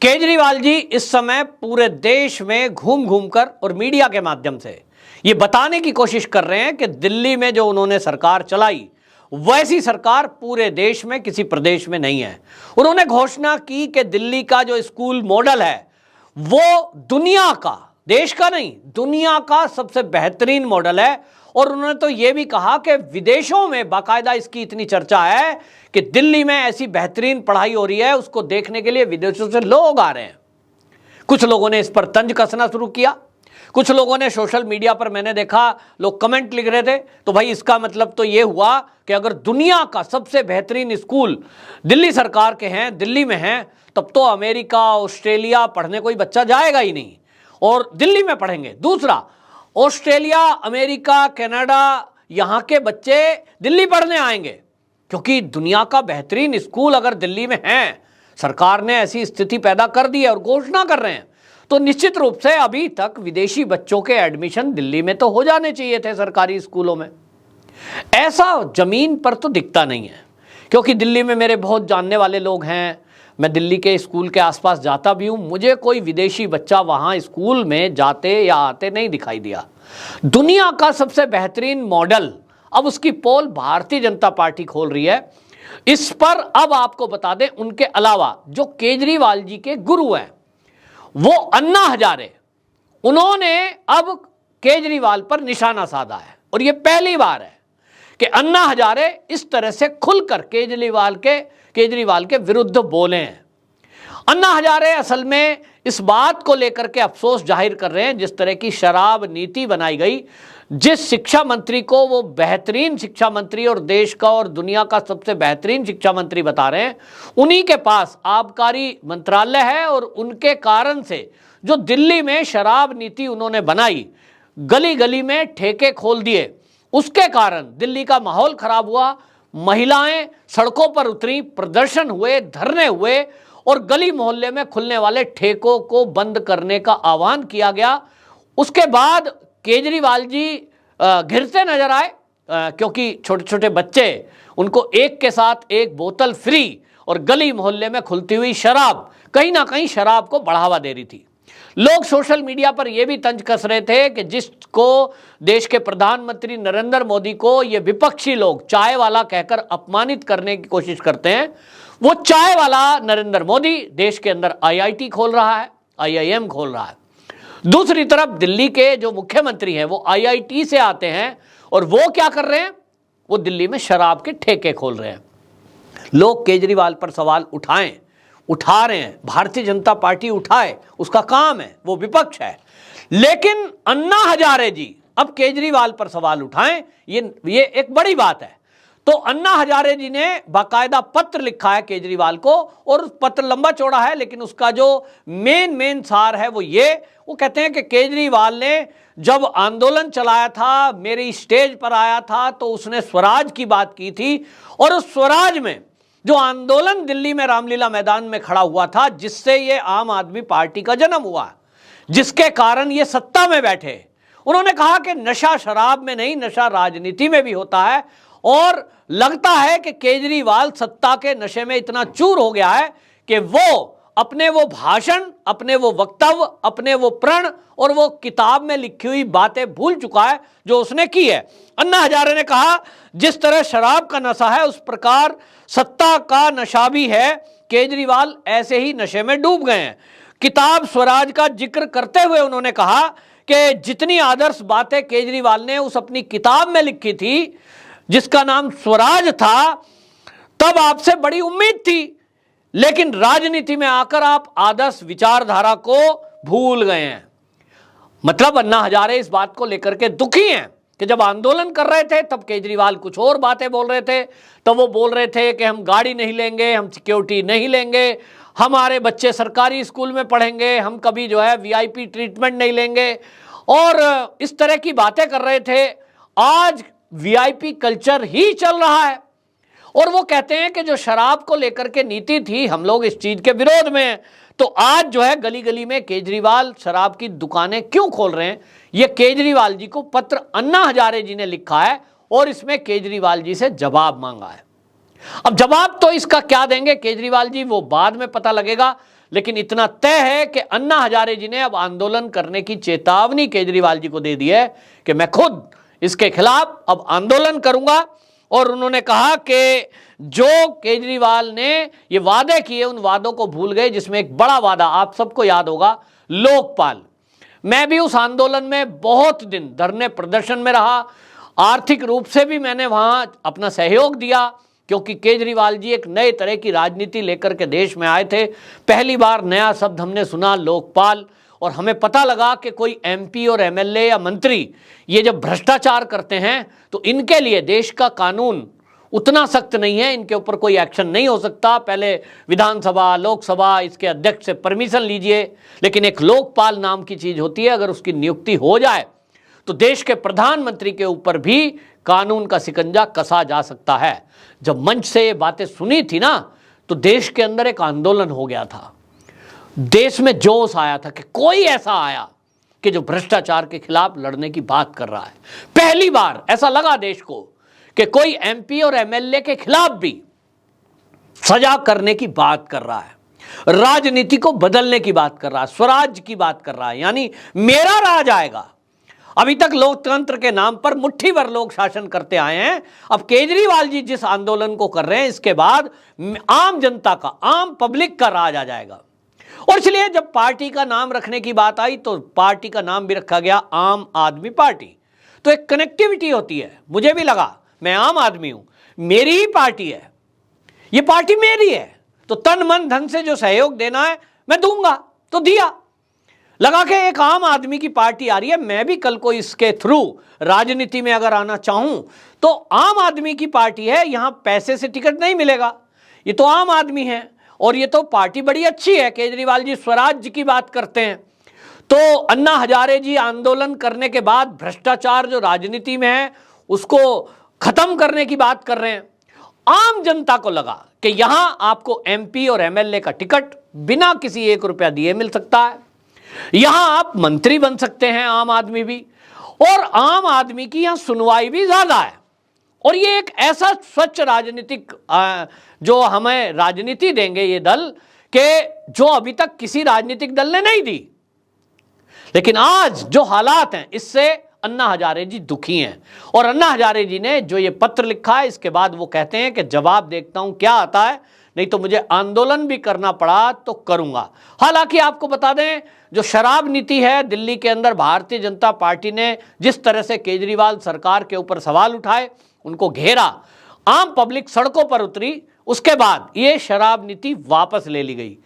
केजरीवाल जी इस समय पूरे देश में घूम घूमकर और मीडिया के माध्यम से ये बताने की कोशिश कर रहे हैं कि दिल्ली में जो उन्होंने सरकार चलाई वैसी सरकार पूरे देश में किसी प्रदेश में नहीं है। उन्होंने घोषणा की कि दिल्ली का जो स्कूल मॉडल है वो दुनिया का, देश का नहीं, दुनिया का सबसे बेहतरीन मॉडल है। और उन्होंने तो यह भी कहा कि विदेशों में बाकायदा इसकी इतनी चर्चा है कि दिल्ली में ऐसी बेहतरीन पढ़ाई हो रही है, उसको देखने के लिए विदेशों से लोग आ रहे हैं। कुछ लोगों ने इस पर तंज कसना शुरू किया, कुछ लोगों ने सोशल मीडिया पर, मैंने देखा लोग कमेंट लिख रहे थे, तो भाई इसका मतलब तो यह हुआ कि अगर दुनिया का सबसे बेहतरीन स्कूल दिल्ली सरकार के हैं, दिल्ली में हैं, तब तो अमेरिका, ऑस्ट्रेलिया पढ़ने कोई बच्चा जाएगा ही नहीं और दिल्ली में पढ़ेंगे। दूसरा, ऑस्ट्रेलिया, अमेरिका, कनाडा, यहाँ के बच्चे दिल्ली पढ़ने आएंगे क्योंकि दुनिया का बेहतरीन स्कूल अगर दिल्ली में है, सरकार ने ऐसी स्थिति पैदा कर दी है और घोषणा कर रहे हैं, तो निश्चित रूप से अभी तक विदेशी बच्चों के एडमिशन दिल्ली में तो हो जाने चाहिए थे सरकारी स्कूलों में। ऐसा जमीन पर तो दिखता नहीं है क्योंकि दिल्ली में मेरे बहुत जानने वाले लोग हैं, मैं दिल्ली के स्कूल के आसपास जाता भी हूं, मुझे कोई विदेशी बच्चा वहां स्कूल में जाते या आते नहीं दिखाई दिया। दुनिया का सबसे बेहतरीन मॉडल अब उसकी पोल भारतीय जनता पार्टी खोल रही है। इस पर अब आपको बता दें, उनके अलावा जो केजरीवाल जी के गुरु हैं वो अन्ना हजारे, उन्होंने अब केजरीवाल पर निशाना साधा है और यह पहली बार है कि अन्ना हजारे इस तरह से खुलकर केजरीवाल के विरुद्ध बोले हैं। अन्ना हजारे असल में इस बात को लेकर के अफसोस जाहिर कर रहे हैं, जिस तरह की शराब नीति बनाई गई, जिस शिक्षा मंत्री को वो बेहतरीन शिक्षा मंत्री और देश का और दुनिया का सबसे बेहतरीन शिक्षा मंत्री बता रहे हैं, उन्हीं के पास आबकारी मंत्रालय है और उनके कारण से जो दिल्ली में शराब नीति उन्होंने बनाई, गली गली में ठेके खोल दिए, उसके कारण दिल्ली का माहौल खराब हुआ। महिलाएं सड़कों पर उतरी, प्रदर्शन हुए, धरने हुए और गली मोहल्ले में खुलने वाले ठेकों को बंद करने का आह्वान किया गया। उसके बाद केजरीवाल जी घिरते नजर आए क्योंकि छोटे छोटे बच्चे, उनको एक के साथ एक बोतल फ्री और गली मोहल्ले में खुलती हुई शराब कहीं ना कहीं शराब को बढ़ावा दे रही थी। लोग सोशल मीडिया पर यह भी तंज कस रहे थे कि जिसको देश के प्रधानमंत्री नरेंद्र मोदी को ये विपक्षी लोग चाय वाला कहकर अपमानित करने की कोशिश करते हैं, वो चाय वाला नरेंद्र मोदी देश के अंदर आईआईटी खोल रहा है, आईआईएम खोल रहा है। दूसरी तरफ दिल्ली के जो मुख्यमंत्री हैं वो आईआईटी से आते हैं और वो क्या कर रहे हैं, वो दिल्ली में शराब के ठेके खोल रहे हैं। लोग केजरीवाल पर सवाल उठा रहे हैं, भारतीय जनता पार्टी उठाए, उसका काम है, वो विपक्ष है, लेकिन अन्ना हजारे जी अब केजरीवाल पर सवाल उठाएं, ये एक बड़ी बात है। तो अन्ना हजारे जी ने बाकायदा पत्र लिखा है केजरीवाल को और पत्र लंबा चौड़ा है, लेकिन उसका जो मेन सार है वो कहते हैं कि केजरीवाल ने जब आंदोलन चलाया था, मेरी स्टेज पर आया था, तो उसने स्वराज की बात की थी और उस स्वराज में जो आंदोलन दिल्ली में रामलीला मैदान में खड़ा हुआ था, जिससे ये आम आदमी पार्टी का जन्म हुआ, जिसके कारण ये सत्ता में बैठे, उन्होंने कहा कि नशा शराब में नहीं, नशा राजनीति में भी होता है। और लगता है कि केजरीवाल सत्ता के नशे में इतना चूर हो गया है कि वो अपने वो भाषण, अपने वो वक्तव्य, अपने वो प्रण और वो किताब में लिखी हुई बातें भूल चुका है जो उसने की है। अन्ना हजारे ने कहा, जिस तरह शराब का नशा है उस प्रकार सत्ता का नशा भी है, केजरीवाल ऐसे ही नशे में डूब गए हैं। किताब स्वराज का जिक्र करते हुए उन्होंने कहा कि जितनी आदर्श बातें केजरीवाल ने उस अपनी किताब में लिखी थी जिसका नाम स्वराज था, तब आपसे बड़ी उम्मीद थी, लेकिन राजनीति में आकर आप आदर्श विचारधारा को भूल गए हैं। मतलब अन्ना हजारे इस बात को लेकर के दुखी हैं कि जब आंदोलन कर रहे थे तब केजरीवाल कुछ और बातें बोल रहे थे, तब वो बोल रहे थे कि हम गाड़ी नहीं लेंगे, हम सिक्योरिटी नहीं लेंगे, हमारे बच्चे सरकारी स्कूल में पढ़ेंगे, हम कभी जो है वीआईपी ट्रीटमेंट नहीं लेंगे और इस तरह की बातें कर रहे थे। आज वीआईपी कल्चर ही चल रहा है और वो कहते हैं कि जो शराब को लेकर के नीति थी, हम लोग इस चीज के विरोध में हैं। तो आज जो है गली गली में केजरीवाल शराब की दुकानें क्यों खोल रहे हैं, ये केजरीवाल जी को पत्र अन्ना हजारे जी ने लिखा है और इसमें केजरीवाल जी से जवाब मांगा है। अब जवाब तो इसका क्या देंगे केजरीवाल जी, वो बाद में पता लगेगा, लेकिन इतना तय है कि अन्ना हजारे जी ने अब आंदोलन करने की चेतावनी केजरीवाल जी को दे दी है कि मैं खुद इसके खिलाफ अब आंदोलन करूंगा। और उन्होंने कहा कि जो केजरीवाल ने ये वादे किए उन वादों को भूल गए, जिसमें एक बड़ा वादा आप सबको याद होगा, लोकपाल। मैं भी उस आंदोलन में बहुत दिन धरने प्रदर्शन में रहा, आर्थिक रूप से भी मैंने वहां अपना सहयोग दिया, क्योंकि केजरीवाल जी एक नए तरह की राजनीति लेकर के देश में आए थे। पहली बार नया शब्द हमने सुना, लोकपाल, और हमें पता लगा कि कोई एमपी और एमएलए या मंत्री ये जब भ्रष्टाचार करते हैं तो इनके लिए देश का कानून उतना सख्त नहीं है, इनके ऊपर कोई एक्शन नहीं हो सकता। पहले विधानसभा, लोकसभा, इसके अध्यक्ष से परमिशन लीजिए, लेकिन एक लोकपाल नाम की चीज होती है, अगर उसकी नियुक्ति हो जाए तो देश के प्रधानमंत्री के ऊपर भी कानून का शिकंजा कसा जा सकता है। जब मंच से ये बातें सुनी थी ना, तो देश के अंदर एक आंदोलन हो गया था, देश में जोश आया था कि कोई ऐसा आया कि जो भ्रष्टाचार के खिलाफ लड़ने की बात कर रहा है। पहली बार ऐसा लगा देश को कि कोई एमपी और एमएलए के खिलाफ भी सजा करने की बात कर रहा है, राजनीति को बदलने की बात कर रहा है, स्वराज की बात कर रहा है, यानी मेरा राज आएगा। अभी तक लोकतंत्र के नाम पर मुट्ठी भर लोग शासन करते आए हैं, अब केजरीवाल जी जिस आंदोलन को कर रहे हैं इसके बाद आम जनता का, आम पब्लिक का राज आ जाएगा। और इसलिए जब पार्टी का नाम रखने की बात आई तो पार्टी का नाम भी रखा गया आम आदमी पार्टी। तो एक कनेक्टिविटी होती है, मुझे भी लगा मैं आम आदमी हूं, मेरी ही पार्टी है, ये पार्टी मेरी है, तो तन मन धन से जो सहयोग देना है मैं दूंगा, तो दिया। लगा कि एक आम आदमी की पार्टी आ रही है, मैं भी कल को इसके थ्रू राजनीति में अगर आना चाहूं तो आम आदमी की पार्टी है, यहां पैसे से टिकट नहीं मिलेगा, ये तो आम आदमी है और ये तो पार्टी बड़ी अच्छी है। केजरीवाल जी स्वराज की बात करते हैं, तो अन्ना हजारे जी आंदोलन करने के बाद भ्रष्टाचार जो राजनीति में है उसको खत्म करने की बात कर रहे हैं। आम जनता को लगा कि यहां आपको एमपी और एमएलए का टिकट बिना किसी 1 रुपया दिए मिल सकता है, यहां आप मंत्री बन सकते हैं, आम आदमी भी, और आम आदमी की यहां सुनवाई भी ज्यादा है। और ये एक ऐसा स्वच्छ राजनीतिक जो हमें राजनीति देंगे ये दल के जो अभी तक किसी राजनीतिक दल ने नहीं दी। लेकिन आज जो हालात हैं इससे अन्ना हजारे जी दुखी हैं, और अन्ना हजारे जी ने जो ये पत्र लिखा है इसके बाद वो कहते हैं कि जवाब देखता हूं क्या आता है, नहीं तो मुझे आंदोलन भी करना पड़ा तो करूंगा। हालांकि आपको बता दें, जो शराब नीति है दिल्ली के अंदर, भारतीय जनता पार्टी ने जिस तरह से केजरीवाल सरकार के ऊपर सवाल उठाए, उनको घेरा, आम पब्लिक सड़कों पर उतरी, उसके बाद ये शराब नीति वापस ले ली गई।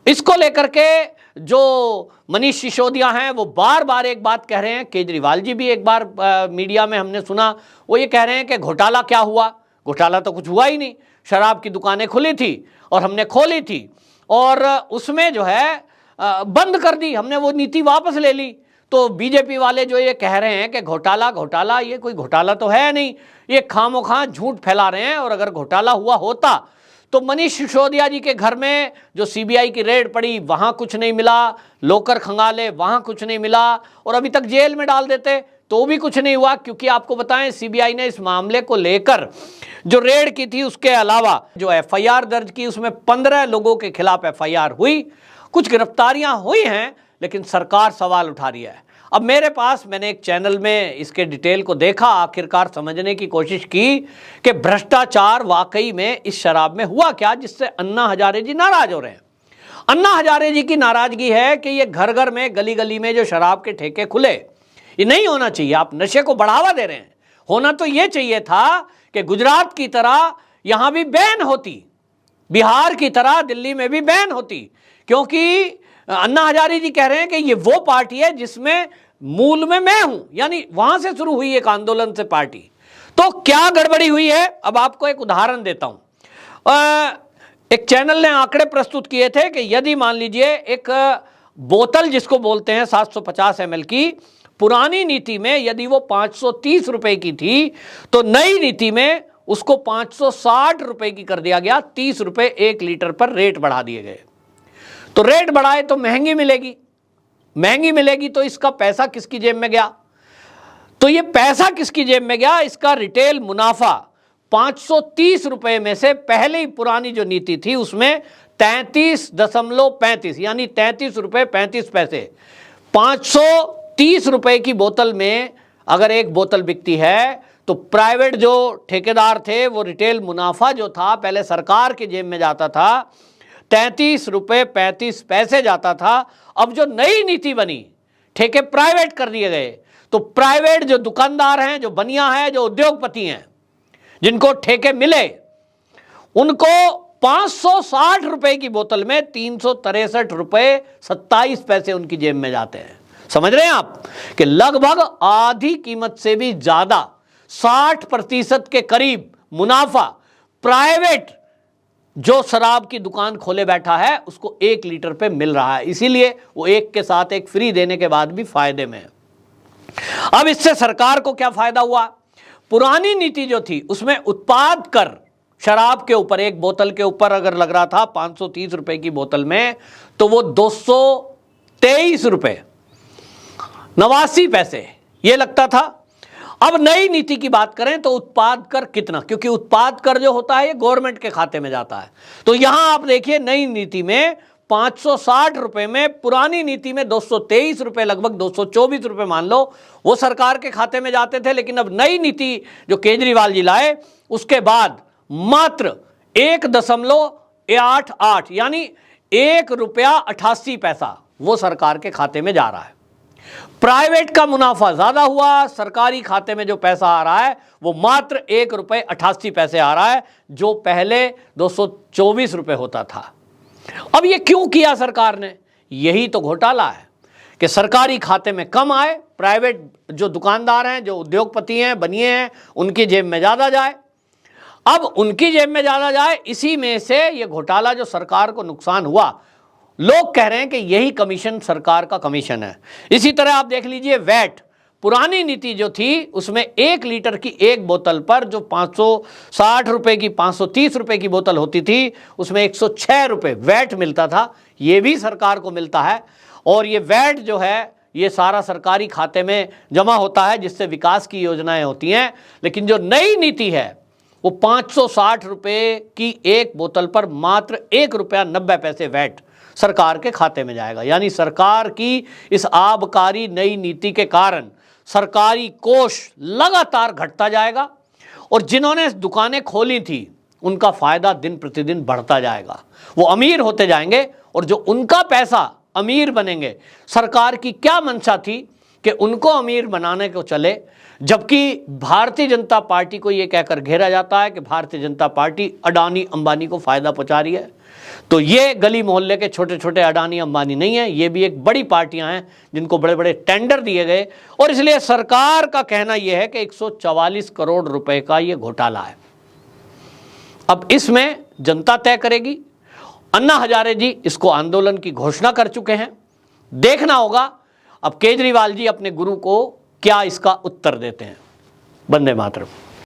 इसको लेकर के जो मनीष सिसोदिया हैं वो बार बार एक बात कह रहे हैं, केजरीवाल जी भी एक बार मीडिया में हमने सुना, वो ये कह रहे हैं कि घोटाला क्या हुआ, घोटाला तो कुछ हुआ ही नहीं, शराब की दुकानें खुली थी और हमने खोली थी और उसमें जो है बंद कर दी, हमने वो नीति वापस ले ली। तो बीजेपी वाले जो ये कह रहे हैं कि घोटाला घोटाला, ये कोई घोटाला तो है नहीं, ये खामोखा झूठ फैला रहे हैं। और अगर घोटाला हुआ होता तो मनीष सिसोदिया जी के घर में जो सीबीआई की रेड पड़ी वहां कुछ नहीं मिला, लोकर खंगाले वहां कुछ नहीं मिला, और अभी तक जेल में डाल देते तो भी कुछ नहीं हुआ। क्योंकि आपको बताएं सीबीआई ने इस मामले को लेकर जो रेड की थी उसके अलावा जो एफआईआर दर्ज की उसमें 15 लोगों के खिलाफ एफआईआर हुई, कुछ गिरफ्तारियां हुई हैं, लेकिन सरकार सवाल उठा रही है। अब मेरे पास, मैंने एक चैनल में इसके डिटेल को देखा, आखिरकार समझने की कोशिश की कि भ्रष्टाचार वाकई में इस शराब में हुआ क्या, जिससे अन्ना हजारे जी नाराज हो रहे हैं। अन्ना हजारे जी की नाराजगी है कि ये घर घर में, गली गली में जो शराब के ठेके खुले, ये नहीं होना चाहिए, आप नशे को बढ़ावा दे रहे हैं। होना तो ये चाहिए था कि गुजरात की तरह यहां भी बैन होती, बिहार की तरह दिल्ली में भी बैन होती, क्योंकि अन्ना हजारे जी कह रहे हैं कि ये वो पार्टी है जिसमें मूल में मैं हूं, यानी वहां से शुरू हुई एक आंदोलन से पार्टी। तो क्या गड़बड़ी हुई है, अब आपको एक उदाहरण देता हूं। एक चैनल ने आंकड़े प्रस्तुत किए थे कि यदि मान लीजिए एक बोतल जिसको बोलते हैं 750 ml की, पुरानी नीति में यदि वो 530 रुपए की थी तो नई नीति में उसको 560 रुपए की कर दिया गया, 30 रुपए 1 लीटर पर रेट बढ़ा दिए गए। तो रेट बढ़ाए तो महंगी मिलेगी, महंगी मिलेगी तो इसका पैसा किसकी जेब में गया? तो ये पैसा किसकी जेब में गया? इसका रिटेल मुनाफा 530 रुपए में से पहले ही पुरानी जो नीति थी उसमें 33.35 यानी 33 रुपए 35 पैसे। 530 रुपए की बोतल में अगर एक बोतल बिकती है तो प्राइवेट जो ठेकेदार थे वो रिटेल मुनाफा जो था पहले सरकार के जेब में जाता था 33 रुपए 35 पैसे जाता था। अब जो नई नीति बनी, ठेके प्राइवेट कर दिए गए, तो प्राइवेट जो दुकानदार हैं, जो बनिया हैं, जो उद्योगपति हैं, जिनको ठेके मिले, उनको 560 रुपए की बोतल में 363 रुपए 27 पैसे उनकी जेब में जाते हैं। समझ रहे हैं आप कि लगभग आधी कीमत से भी ज्यादा 60% के करीब मुनाफा प्राइवेट जो शराब की दुकान खोले बैठा है उसको 1 लीटर पे मिल रहा है। इसीलिए वो एक के साथ एक फ्री देने के बाद भी फायदे में है। अब इससे सरकार को क्या फायदा हुआ? पुरानी नीति जो थी उसमें उत्पाद कर शराब के ऊपर, एक बोतल के ऊपर अगर लग रहा था 530 रुपए की बोतल में, तो वो 223 रुपए 89 पैसे ये लगता था। अब नई नीति की बात करें तो उत्पाद कर कितना, क्योंकि उत्पाद कर जो होता है ये गवर्नमेंट के खाते में जाता है, तो यहां आप देखिए नई नीति में 560 रुपए में, पुरानी नीति में 223 रुपए, लगभग 224 रुपए मान लो वो सरकार के खाते में जाते थे। लेकिन अब नई नीति जो केजरीवाल जी लाए उसके बाद मात्र 1.88 यानी 1 रुपया 88 पैसा वो सरकार के खाते में जा रहा है। प्राइवेट का मुनाफा ज्यादा हुआ, सरकारी खाते में जो पैसा आ रहा है वो मात्र 1 रुपये 88 पैसे आ रहा है, जो पहले 224 रुपए होता था। अब ये क्यों किया सरकार ने? यही तो घोटाला है कि सरकारी खाते में कम आए, प्राइवेट जो दुकानदार हैं, जो उद्योगपति हैं, बनिए हैं, उनकी जेब में ज्यादा जाए। अब उनकी जेब में ज्यादा जाए, इसी में से ये घोटाला जो सरकार को नुकसान हुआ, लोग कह रहे हैं कि यही कमीशन सरकार का कमीशन है। इसी तरह आप देख लीजिए वैट, पुरानी नीति जो थी उसमें 1 लीटर की एक बोतल पर जो 560 रुपए की 530 रुपए की बोतल होती थी उसमें 106 रुपए वैट मिलता था, ये भी सरकार को मिलता है। और ये वैट जो है ये सारा सरकारी खाते में जमा होता है, जिससे विकास की योजनाएं होती हैं। लेकिन जो नई नीति है वो 560 रुपए की एक बोतल पर मात्र 1 रुपया 90 पैसे वैट सरकार के खाते में जाएगा। यानी सरकार की इस आबकारी नई नीति के कारण सरकारी कोष लगातार घटता जाएगा और जिन्होंने दुकानें खोली थी उनका फायदा दिन प्रतिदिन बढ़ता जाएगा, वो अमीर होते जाएंगे और जो उनका पैसा अमीर बनेंगे। सरकार की क्या मंशा थी कि उनको अमीर बनाने को चले, जबकि भारतीय जनता पार्टी को यह कहकर घेरा जाता है कि भारतीय जनता पार्टी अडानी अंबानी को फायदा पहुंचा रही है। तो ये गली मोहल्ले के छोटे छोटे अडानी अंबानी नहीं है, ये भी एक बड़ी पार्टियां हैं जिनको बड़े बड़े टेंडर दिए गए। और इसलिए सरकार का कहना यह है कि 144 करोड़ रुपए का ये घोटाला है। अब इसमें जनता तय करेगी। अन्ना हजारे जी इसको आंदोलन की घोषणा कर चुके हैं। देखना होगा अब केजरीवाल जी अपने गुरु को क्या इसका उत्तर देते हैं। वंदे मातरम।